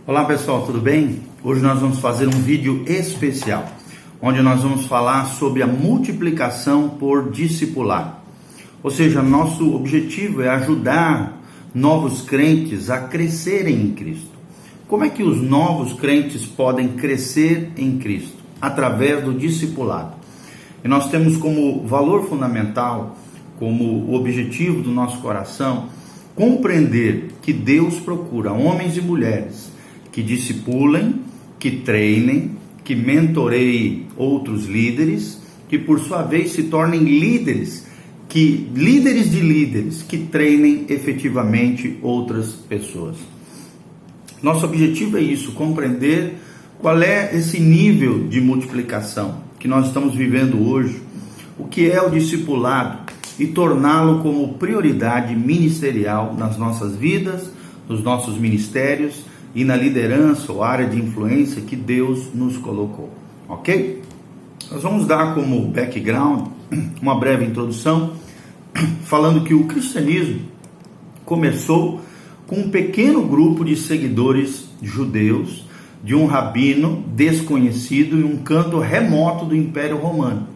Olá pessoal, tudo bem? Hoje nós vamos fazer um vídeo especial, onde nós vamos falar sobre a multiplicação por discipulado. Ou seja, nosso objetivo é ajudar novos crentes a crescerem em Cristo. Como é que os novos crentes podem crescer em Cristo? Através do discipulado. E nós temos como valor fundamental, como objetivo do nosso coração, compreender que Deus procura homens e mulheres que discipulem, que treinem, que mentoreiem outros líderes, que por sua vez se tornem líderes de líderes, que treinem efetivamente outras pessoas. Nosso objetivo é isso, compreender qual é esse nível de multiplicação que nós estamos vivendo hoje, o que é o discipulado e torná-lo como prioridade ministerial nas nossas vidas, nos nossos ministérios e na liderança ou área de influência que Deus nos colocou, ok? Nós vamos dar como background uma breve introdução, falando que o cristianismo começou com um pequeno grupo de seguidores judeus de um rabino desconhecido em um canto remoto do Império Romano.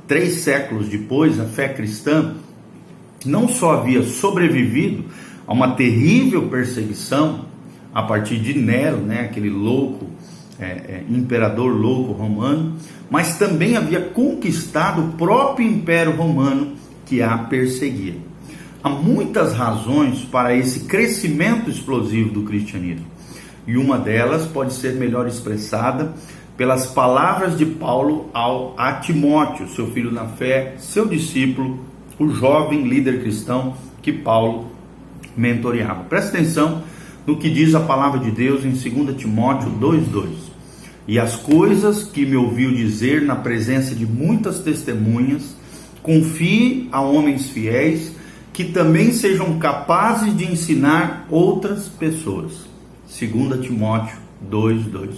3 séculos depois, a fé cristã não só havia sobrevivido a uma terrível perseguição a partir de Nero, aquele louco, imperador louco romano, mas também havia conquistado o próprio Império Romano que a perseguia. Há muitas razões para esse crescimento explosivo do cristianismo, e uma delas pode ser melhor expressada pelas palavras de Paulo a Timóteo, seu filho na fé, seu discípulo, o jovem líder cristão que Paulo mentoreava. Presta atenção no que diz a palavra de Deus em 2 Timóteo 2,2. E as coisas que me ouviu dizer na presença de muitas testemunhas, confie a homens fiéis, que também sejam capazes de ensinar outras pessoas. 2 Timóteo 2,2.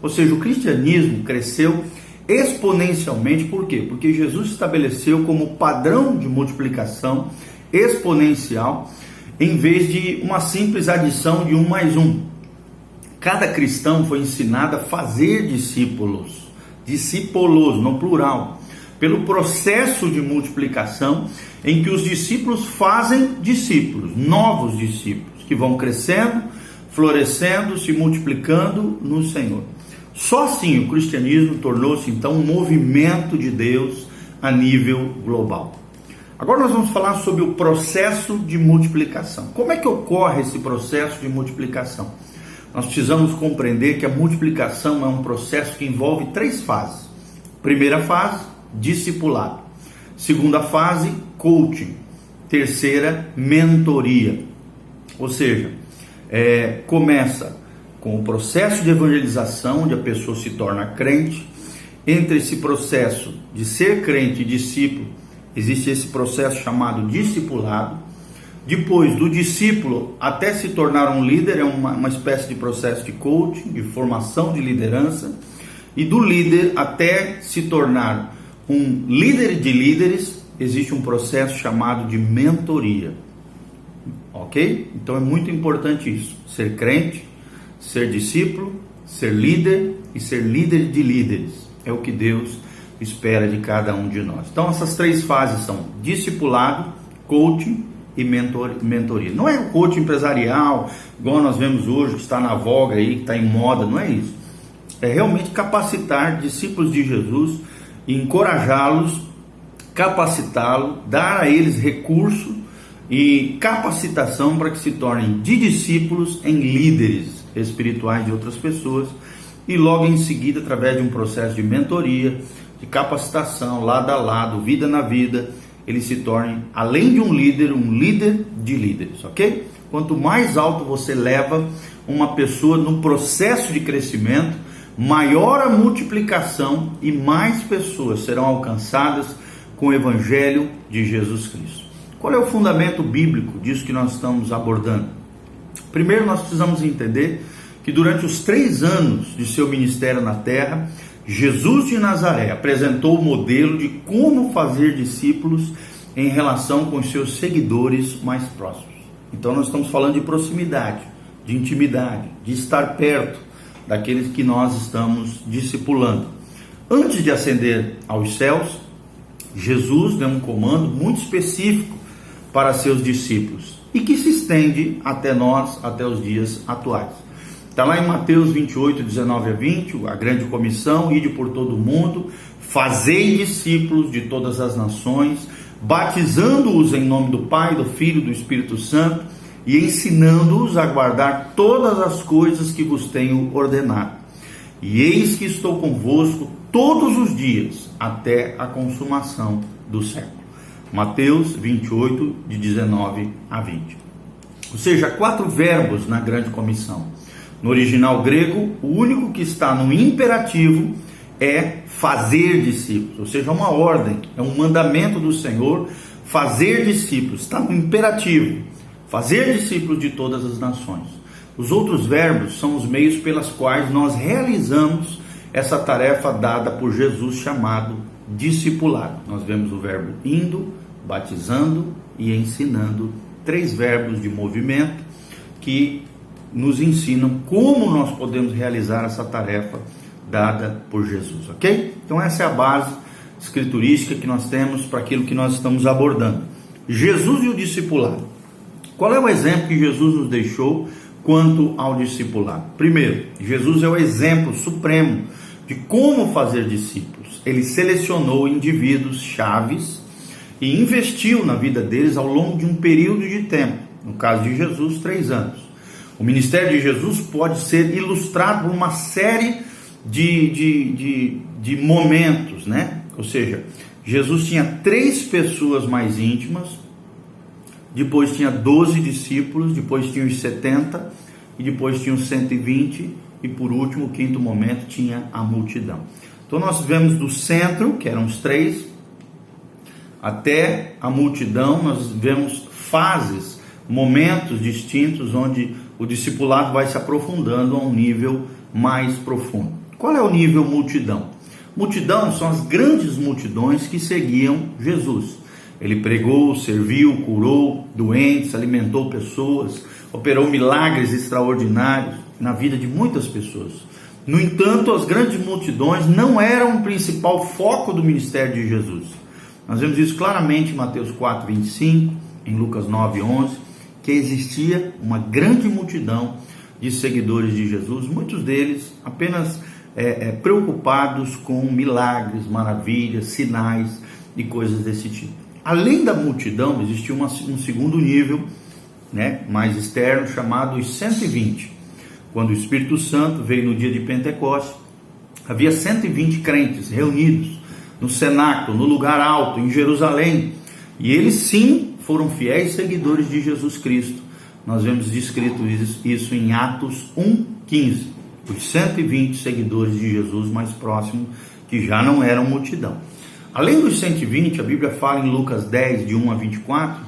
Ou seja, o cristianismo cresceu exponencialmente. Por quê? Porque Jesus estabeleceu como padrão de multiplicação exponencial, em vez de uma simples adição de 1 mais 1. Cada cristão foi ensinado a fazer discípulos no plural, pelo processo de multiplicação em que os discípulos fazem discípulos, novos discípulos, que vão crescendo, florescendo, se multiplicando no Senhor. Só assim o cristianismo tornou-se então um movimento de Deus a nível global. Agora nós vamos falar sobre o processo de multiplicação. Como é que ocorre esse processo de multiplicação? Nós precisamos compreender que a multiplicação é um processo que envolve 3 fases. Primeira fase, discipulado. Segunda fase, coaching. Terceira, mentoria. Ou seja, começa com o processo de evangelização, onde a pessoa se torna crente. Entre esse processo de ser crente e discípulo, existe esse processo chamado discipulado. Depois do discípulo até se tornar um líder, é uma espécie de processo de coaching, de formação de liderança. E do líder até se tornar um líder de líderes, existe um processo chamado de mentoria. Ok? Então é muito importante isso. Ser crente, ser discípulo, ser líder e ser líder de líderes. É o que Deus espera de cada um de nós. Então essas 3 fases são discipulado, coaching e mentoria. Não é o coaching empresarial, igual nós vemos hoje, que está na voga aí, que está em moda, não é isso. É realmente capacitar discípulos de Jesus, encorajá-los, capacitá-los, dar a eles recurso e capacitação para que se tornem de discípulos em líderes espirituais de outras pessoas, e logo em seguida, através de um processo de mentoria, de capacitação, lado a lado, vida na vida, ele se torne, além de um líder de líderes, ok? Quanto mais alto você leva uma pessoa no processo de crescimento, maior a multiplicação e mais pessoas serão alcançadas com o Evangelho de Jesus Cristo. Qual é o fundamento bíblico disso que nós estamos abordando? Primeiro, nós precisamos entender que durante os 3 anos de seu ministério na terra, Jesus de Nazaré apresentou o modelo de como fazer discípulos em relação com os seus seguidores mais próximos. Então nós estamos falando de proximidade, de intimidade, de estar perto daqueles que nós estamos discipulando. Antes de ascender aos céus, Jesus deu um comando muito específico para seus discípulos e que se estende até nós, até os dias atuais. Está lá em Mateus 28, 19 a 20, a grande comissão: ide por todo o mundo, fazei discípulos de todas as nações, batizando-os em nome do Pai, do Filho e do Espírito Santo, e ensinando-os a guardar todas as coisas que vos tenho ordenado. E eis que estou convosco todos os dias, até a consumação do século. Mateus 28, de 19 a 20. Ou seja, 4 verbos na grande comissão. No original grego, o único que está no imperativo é fazer discípulos, ou seja, uma ordem, é um mandamento do Senhor, fazer discípulos, está no imperativo, fazer discípulos de todas as nações. Os outros verbos são os meios pelas quais nós realizamos essa tarefa dada por Jesus, chamado discipulado. Nós vemos o verbo indo, batizando e ensinando, 3 verbos de movimento que nos ensinam como nós podemos realizar essa tarefa dada por Jesus, ok? Então essa é a base escriturística que nós temos para aquilo que nós estamos abordando. Jesus e o discipulado. Qual é o exemplo que Jesus nos deixou quanto ao discipulado? Primeiro, Jesus é o exemplo supremo de como fazer discípulos. Ele selecionou indivíduos chaves e investiu na vida deles ao longo de um período de tempo. No caso de Jesus, 3 anos. O ministério de Jesus pode ser ilustrado por uma série de momentos, né? Ou seja, Jesus tinha 3 pessoas mais íntimas, depois tinha 12 discípulos, depois tinha os 70, e depois tinha os 120, e por último, o 5º momento, tinha a multidão. Então nós vemos do centro, que eram os 3, até a multidão, nós vemos fases, momentos distintos, onde o discipulado vai se aprofundando a um nível mais profundo. Qual é o nível multidão? Multidão são as grandes multidões que seguiam Jesus. Ele pregou, serviu, curou doentes, alimentou pessoas, operou milagres extraordinários na vida de muitas pessoas. No entanto, as grandes multidões não eram o principal foco do ministério de Jesus. Nós vemos isso claramente em Mateus 4, 25, em Lucas 9, 11, que existia uma grande multidão de seguidores de Jesus, muitos deles apenas preocupados com milagres, maravilhas, sinais e coisas desse tipo. Além da multidão, existia um segundo nível, né, mais externo, chamado os 120. Quando o Espírito Santo veio no dia de Pentecostes, havia 120 crentes reunidos no cenáculo, no lugar alto, em Jerusalém, e eles sim foram fiéis seguidores de Jesus Cristo. Nós vemos descrito isso em Atos 1:15. Os 120 seguidores de Jesus mais próximos, que já não eram multidão. Além dos 120, a Bíblia fala em Lucas 10, de 1 a 24,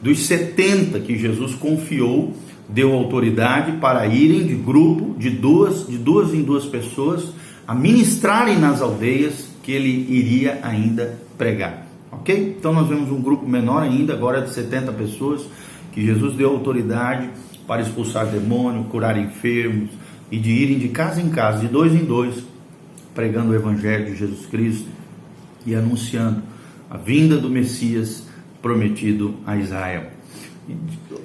dos 70 que Jesus confiou, deu autoridade para irem de grupo, de duas em duas pessoas, a ministrarem nas aldeias que ele iria ainda pregar. Ok? Então nós vemos um grupo menor ainda, agora de 70 pessoas, que Jesus deu autoridade para expulsar demônio, curar enfermos, e de irem de casa em casa, de 2 em 2, pregando o Evangelho de Jesus Cristo e anunciando a vinda do Messias prometido a Israel.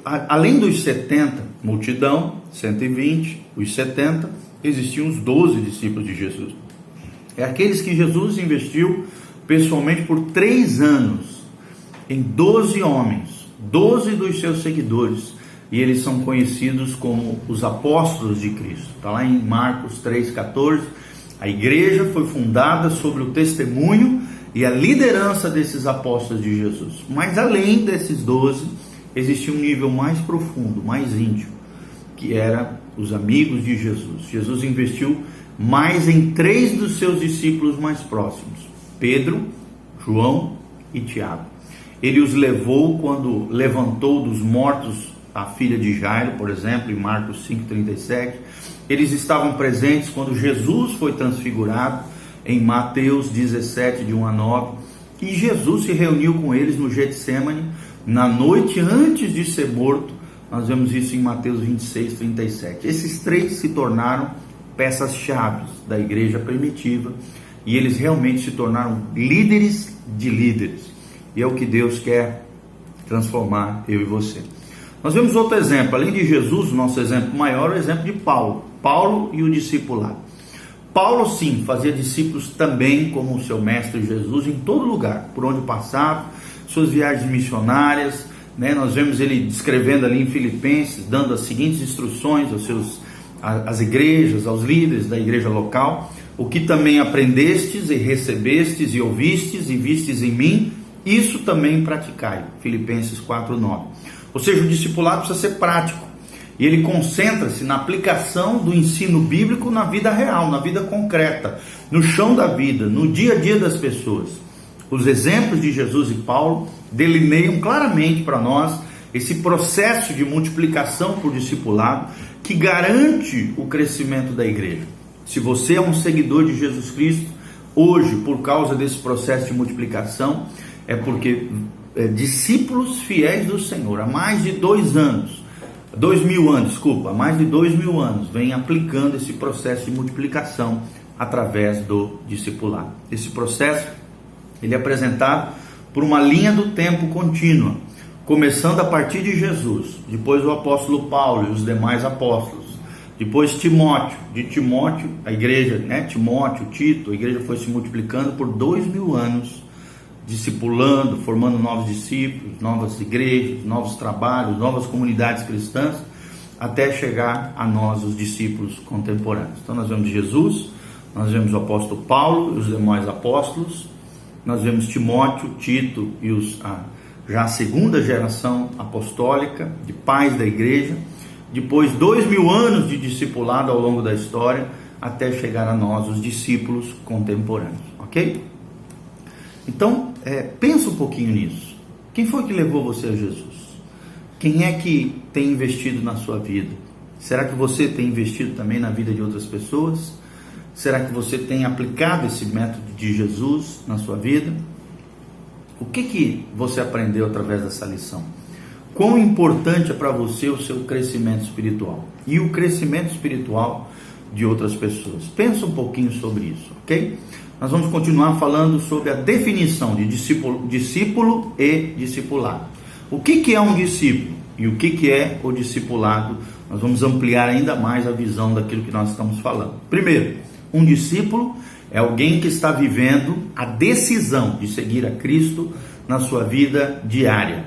Além dos 70, multidão, 120, os 70, existiam os 12 discípulos de Jesus. É aqueles que Jesus investiu pessoalmente por 3 anos em 12 homens, 12 dos seus seguidores, e eles são conhecidos como os apóstolos de Cristo. Está lá em Marcos 3,14. A igreja foi fundada sobre o testemunho e a liderança desses apóstolos de Jesus. Mas além desses 12, existia um nível mais profundo, mais íntimo, que era os amigos de Jesus. Jesus investiu mais em 3 dos seus discípulos mais próximos: Pedro, João e Tiago. Ele os levou quando levantou dos mortos a filha de Jairo, por exemplo, em Marcos 5,37. Eles estavam presentes quando Jesus foi transfigurado, em Mateus 17, de 1 a 9. E Jesus se reuniu com eles no Getsemane, na noite antes de ser morto. Nós vemos isso em Mateus 26, 37. Esses três se tornaram peças-chave da igreja primitiva e eles realmente se tornaram líderes de líderes. E é o que Deus quer transformar eu e você. Nós vemos outro exemplo, além de Jesus, o nosso exemplo maior é o exemplo de Paulo e o discipulado. Paulo sim, fazia discípulos também como o seu mestre Jesus em todo lugar, por onde passava, suas viagens missionárias, né? Nós vemos ele descrevendo ali em Filipenses, dando as seguintes instruções às igrejas, aos líderes da igreja local: o que também aprendestes e recebestes e ouvistes e vistes em mim, isso também praticai. Filipenses 4:9. Ou seja, o discipulado precisa ser prático. E ele concentra-se na aplicação do ensino bíblico na vida real, na vida concreta, no chão da vida, no dia a dia das pessoas. Os exemplos de Jesus e Paulo delineiam claramente para nós esse processo de multiplicação por discipulado que garante o crescimento da igreja. Se você é um seguidor de Jesus Cristo, hoje, por causa desse processo de multiplicação, é porque discípulos fiéis do Senhor, há mais de 2.000 anos, há mais de 2.000 anos, vem aplicando esse processo de multiplicação através do discipulado. Esse processo, ele é apresentado por uma linha do tempo contínua, começando a partir de Jesus, depois o apóstolo Paulo e os demais apóstolos, depois Timóteo, de Timóteo, a igreja, Timóteo, Tito, a igreja foi se multiplicando por 2.000 anos, discipulando, formando novos discípulos, novas igrejas, novos trabalhos, novas comunidades cristãs, até chegar a nós, os discípulos contemporâneos. Então nós vemos Jesus, nós vemos o apóstolo Paulo e os demais apóstolos, nós vemos Timóteo, Tito e já a segunda geração apostólica de pais da igreja, depois 2.000 anos de discipulado ao longo da história, até chegar a nós, os discípulos contemporâneos, ok? Então, pensa um pouquinho nisso. Quem foi que levou você a Jesus? Quem é que tem investido na sua vida? Será que você tem investido também na vida de outras pessoas? Será que você tem aplicado esse método de Jesus na sua vida? O que você aprendeu através dessa lição? Quão importante é para você o seu crescimento espiritual e o crescimento espiritual de outras pessoas? Pensa um pouquinho sobre isso, ok? Nós vamos continuar falando sobre a definição de discípulo e discipulado. O que é um discípulo e o que é o discipulado? Nós vamos ampliar ainda mais a visão daquilo que nós estamos falando. Primeiro, um discípulo é alguém que está vivendo a decisão de seguir a Cristo na sua vida diária.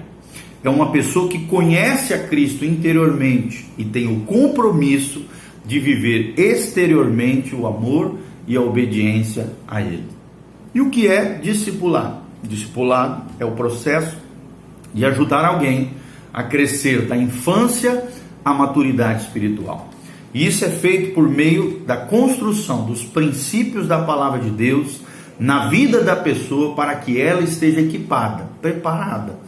É uma pessoa que conhece a Cristo interiormente e tem o compromisso de viver exteriormente o amor e a obediência a Ele. E o que é discipulado? Discipulado é o processo de ajudar alguém a crescer da infância à maturidade espiritual. E isso é feito por meio da construção dos princípios da palavra de Deus na vida da pessoa para que ela esteja equipada, preparada,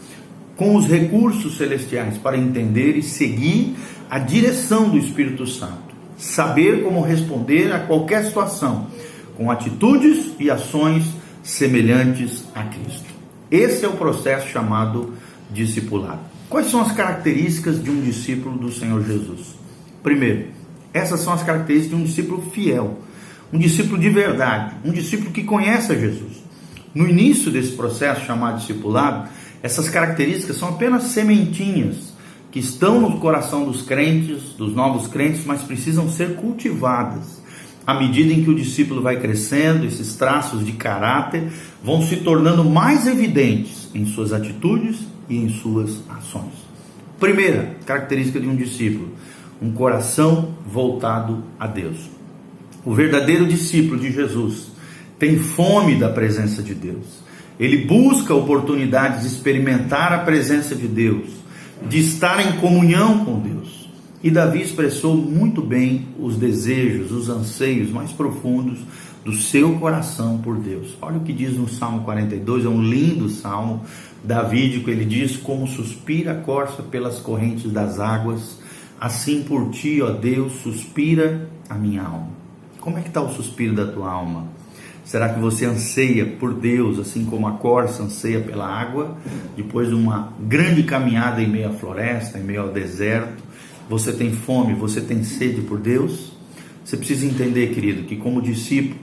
com os recursos celestiais para entender e seguir a direção do Espírito Santo. Saber como responder a qualquer situação, com atitudes e ações semelhantes a Cristo. Esse é o processo chamado discipulado. Quais são as características de um discípulo do Senhor Jesus? Primeiro, essas são as características de um discípulo fiel, um discípulo de verdade, um discípulo que conhece a Jesus. No início desse processo chamado discipulado, essas características são apenas sementinhas que estão no coração dos crentes, dos novos crentes, mas precisam ser cultivadas. À medida em que o discípulo vai crescendo, esses traços de caráter vão se tornando mais evidentes em suas atitudes e em suas ações. Primeira característica de um discípulo: um coração voltado a Deus. O verdadeiro discípulo de Jesus tem fome da presença de Deus. Ele busca oportunidades de experimentar a presença de Deus, de estar em comunhão com Deus. E Davi expressou muito bem os desejos, os anseios mais profundos do seu coração por Deus. Olha o que diz no Salmo 42, é um lindo salmo davídico. Ele diz: como suspira a corça pelas correntes das águas, assim por ti, ó Deus, suspira a minha alma. Como é que está o suspiro da tua alma? Será que você anseia por Deus, assim como a corça anseia pela água? Depois de uma grande caminhada em meio à floresta, em meio ao deserto, você tem fome, você tem sede por Deus? Você precisa entender, querido, que como discípulos,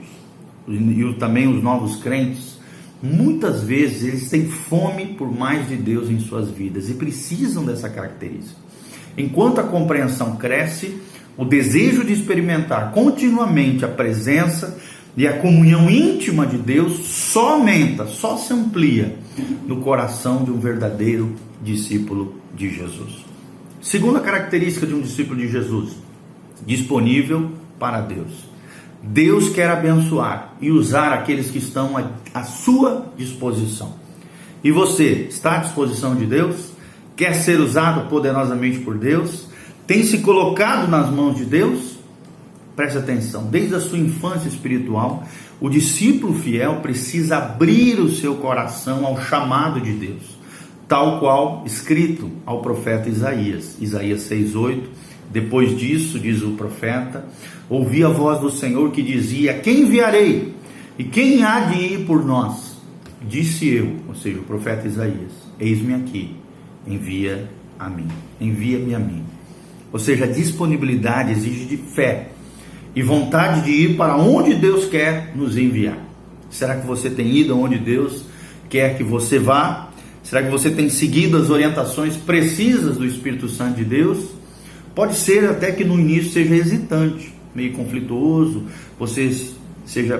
e também os novos crentes, muitas vezes eles têm fome por mais de Deus em suas vidas e precisam dessa característica. Enquanto a compreensão cresce, o desejo de experimentar continuamente a presença e a comunhão íntima de Deus só aumenta, só se amplia no coração de um verdadeiro discípulo de Jesus. Segunda característica de um discípulo de Jesus: disponível para Deus. Deus quer abençoar e usar aqueles que estão à sua disposição. E você está à disposição de Deus? Quer ser usado poderosamente por Deus? Tem se colocado nas mãos de Deus? Preste atenção, desde a sua infância espiritual, o discípulo fiel precisa abrir o seu coração ao chamado de Deus, tal qual escrito ao profeta Isaías 6:8. Depois disso, diz o profeta, ouvi a voz do Senhor que dizia: quem enviarei? E quem há de ir por nós? Disse eu, ou seja, o profeta Isaías: eis-me aqui, envia a mim, envia-me a mim. Ou seja, a disponibilidade exige de fé e vontade de ir para onde Deus quer nos enviar. Será que você tem ido aonde Deus quer que você vá? Será que você tem seguido as orientações precisas do Espírito Santo de Deus? Pode ser até que no início seja hesitante, meio conflituoso, você seja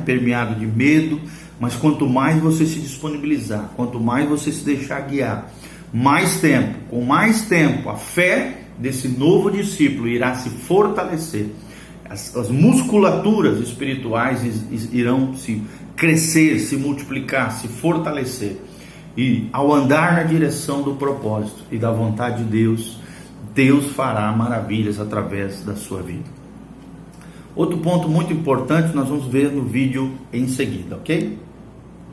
permeado de medo, mas quanto mais você se disponibilizar, quanto mais você se deixar guiar, com mais tempo, a fé desse novo discípulo irá se fortalecer. As musculaturas espirituais irão se crescer, se multiplicar, se fortalecer. E ao andar na direção do propósito e da vontade de Deus, Deus fará maravilhas através da sua vida. Outro ponto muito importante nós vamos ver no vídeo em seguida, ok?